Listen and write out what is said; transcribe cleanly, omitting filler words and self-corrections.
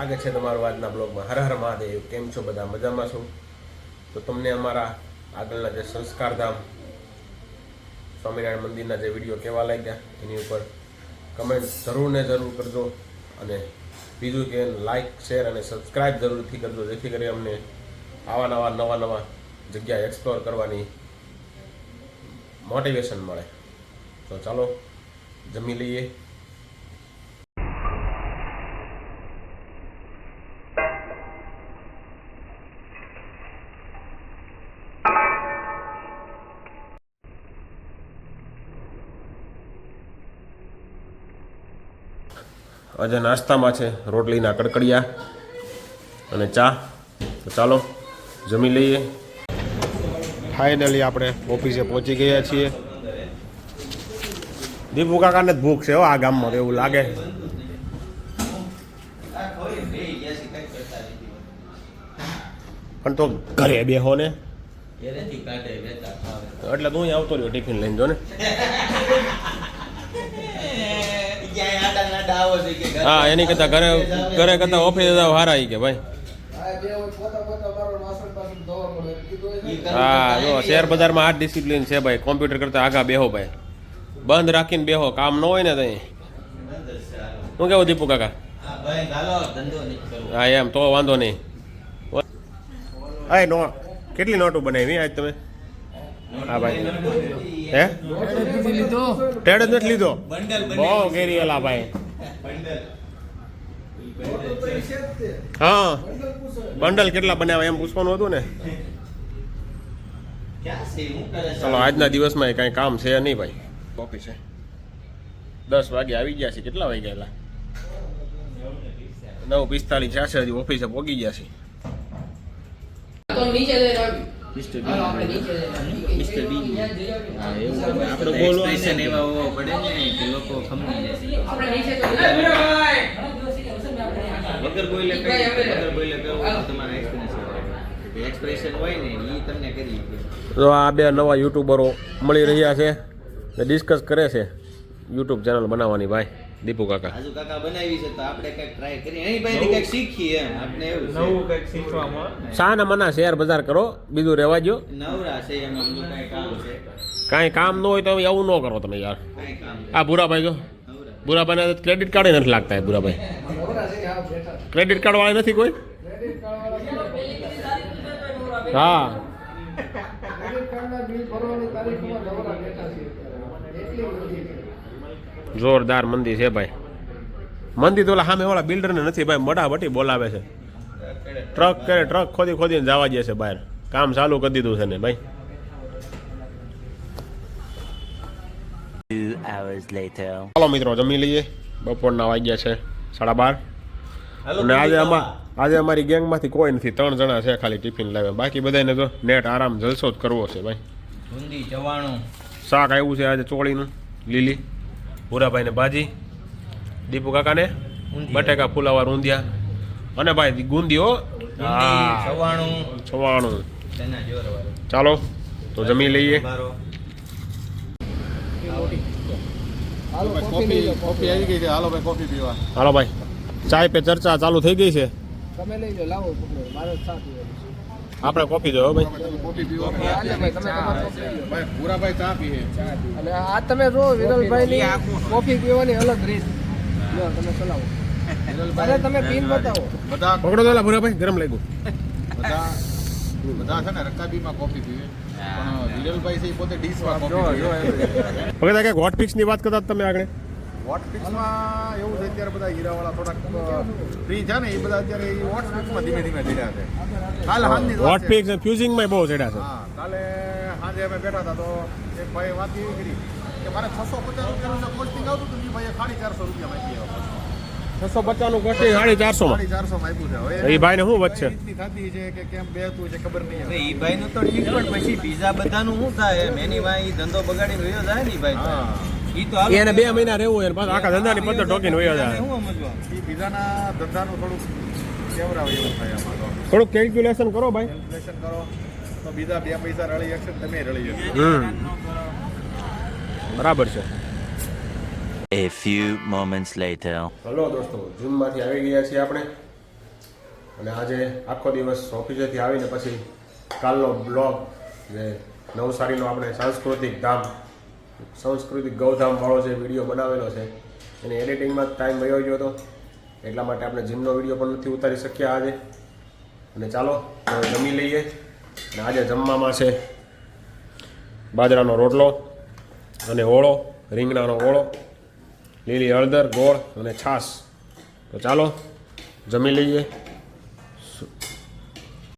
સ્વાગત છે તમારું આજના બ્લોગમાં. હર હર મહાદેવ. કેમ છો બધા? મજામાં છો? તો તમને અમારા આગળના જે સંસ્કારધામ સ્વામિનારાયણ મંદિરના જે વિડીયો કેવા લાગ્યા એની ઉપર કમેન્ટ જરૂર ને જરૂર કરજો. અને બીજું કે લાઇક, શેર અને સબસ્ક્રાઈબ જરૂરથી કરજો, જેથી કરી અમને આવા નવા જગ્યા એક્સપ્લોર કરવાની મોટિવેશન મળે. તો ચાલો જમી લઈએ. આજે નાસ્તામાં છે રોટલીના કડકડિયા અને ચા. તો ચાલો જમી લઈએ. ફાઇનલી આપણે ઓફિસે પહોંચી ગયા છીએ. દીપુ કાકાને જ ભૂખ છે હો આ ગામમાં, એવું લાગે. પણ તો ઘરે બેહો ને એટલે તું આવતો રહ્યો ટિફિન લઈને જો ને. હા એની કરતા ઘરે કરતા ઓફિસે જાવ હારા કે ભાઈ. હા જો શેર બજારમાં આ ડિસિપ્લિન છે ભાઈ. કોમ્પ્યુટર કરતા આગા બેહો ભાઈ, બંધ રાખીને બેહો. કામ ન હોય ને તઈ શું કેવું દીપુ કાકા? હા એમ તો વાંધો નહીં. હા નો કેટલી નોટો બનાવી આજ તમે? હા ભાઈ હે ટેડ જ નથી લીધો. બહુ ઘેરી એલા ભાઈ. હા બંડલ કેટલા બનાવ્યા એમ પૂછવાનું હતું ને. ચાલો આજના દિવસમાં કઈ કામ છે નહીં ભાઈ. ઓફિસે 10 વાગે આવી ગયા છે. કેટલા વાગ્યા એલા? 9:45 થશે. હજી ઓફિસે પહોંચી ગયા છે. મિસ્ટર બી હા એવું આપણે બોલવાનું એવા હોવો પડે ને કે લોકો સમજી જાય. વગર બોલે કરવું તમારા એક્સપ્રેશન હોય ને એ તમને કરી. તો આ બે નવા યુટ્યુબરો મળી રહ્યા છે, ડિસ્કસ કરે છે યુટ્યુબ ચેનલ બનાવવાની. ભાઈ દીપુ કાકા આજુ કાકા બનાવી છે તો આપણે કંઈક ટ્રાય કરીએ. અહીં ભાઈ કંઈક શીખીએ એમ. આપણે એવું નવું કંઈક શીખવામાં શાના મના શેર બજાર કરો, બીજું રહેવા દો. નવરા છે એમાં કંઈ કામ છે. કાંઈ કામ ન હોય તો આવું ન કરો તમે યાર. કંઈ કામ આ ભૂરાભાઈ જો, ભૂરાભાઈને ક્રેડિટ કાર્ડ નથી લાગતા. ભૂરાભાઈ ક્રેડિટ કાર્ડ વાળા નથી કોઈ? હા જોરદાર મંદિર છે ભાઈ. મંદિર તો સામે વાળા બિલ્ડરને નથી ભાઈ, મડાબટી બોલાવે છે. ટ્રક ખોદીને જવા દે છે બહાર. કામ ચાલુ કરી દીધું છે ને ભાઈ. 2 hours later. ચાલો મિત્રો જમી લઈએ. બપોરના વાગ્યા છે 12:30. અને આજે અમારી ગેંગમાંથી કોઈ નથી. 3 જણા છે ખાલી ટિફિન લાવ્યા. બાકી બધાને તો નેટ આરામ જલસો જ કરવો છે ભાઈ. બુંદી ચવાણું શાક આવ્યું છે આજે ચોળીનું લીલી. ભૂરાભાઈને ભાજી, દીપુ કાકાને બટેકા ફુલાવા રૂંધિયા અને ભાઈ ગુંદી હો છવાણું. ચાલો તો જમી લઈએ. કોફી આવી ગઈ છે. હાલો ભાઈ કોફી પીવા. હાલો ભાઈ ચાય પે ચર્ચા ચાલુ થઈ ગઈ છે. તમે લઈ લો, લાવો મારે ચા પીવાની. આપણે કોફી જો ભાઈ. કોફી પીવા ભાઈ પૂરાભાઈ ચા પીએ. અને આ તમે જો વિરલભાઈની કોફી પીવાની અલગ રીત. લો તમે ચલાવો. અરે તમે પીન બતાવો. બધા પકડો તો ભૂરાભાઈ, ગરમ લાગ્યું. બધા છે ને રકાબીમાં કોફી પીવે, પણ વિરલભાઈ છે એ પોતે ડીશમાં કોફી પીવે. વગેરે કંઈક હોટ ફિક્સની વાત કરતા તમે આગળ. હોટફિક્સમાં એવું છે અત્યારે બધા હીરાવાળા થોડાક ફ્રી છે ને એ બધા અત્યારે એ હોટફિક્સમાં ધીમે ચડ્યા છે. કાલે સાંજની જ વાત હોટ છે. ફિક્સ ફ્યુઝિંગમાં બહુ ચડ્યા છે. હા કાલે સાંજે અમે બેઠા હતા તો એક ભાઈ વાત એવી કરી કે મારે 650 રૂપિયાનું કોસ્ટિંગ આવતું હતું. એ ભાઈએ 450 રૂપિયા માંગી આવ્યો. 650 નું કોસ્ટિંગ 450 450 આપ્યું છે. હવે એ ભાઈને શું વધશે? થતી છે કે કેમ બેહતું છે ખબર નહીં. હવે ઈ ભાઈ નું તો ઠીક, પણ પછી બીજા બધાનું શું થાય એમ? એની વાય ધંધો બગાડીને વયો જાય ને ઈ ભાઈ તો. ઈ તો હાલો. એને 2 મહિના રહેવું હોય પાછા આખા ધંધાની પદ્ધતિ ઠોકીને વયો જાય. શું સમજવા? એ બીજાના ધંધાનું થોડુંક કેવરાવે એવું થાય આમાં તો. થોડુંક કેલ્ક્યુલેશન કરો ભાઈ. કેલ્ક્યુલેશન કરો તો બીજા 2 પૈસા રળી શકશે, તમે રળી શકશો. બરાબર છે. A few moments later. Hello દોસ્તો, જીમમાંથી આવી ગયા છીએ આપણે અને આજે આખો દિવસ ઓફિસેથી આવીને પછી કાલનો બ્લોગ જે નવસારીનો આપણે સાંસ્કૃતિક ગૌધામવાળો જે વિડીયો બનાવેલો છે એની એડિટિંગમાં જ ટાઈમ વયો ગયો હતો, એટલા માટે આપણે જીમનો વિડીયો પણ નથી ઉતારી શક્યા આજે. અને ચાલો હવે જમી લઈએ. અને આજે જમવામાં છે બાજરાનો રોટલો અને ઓળો, રીંગણાનો ઓળો, લીલી હળદર, ગોળ અને છાશ. તો ચાલો જમી લઈએ.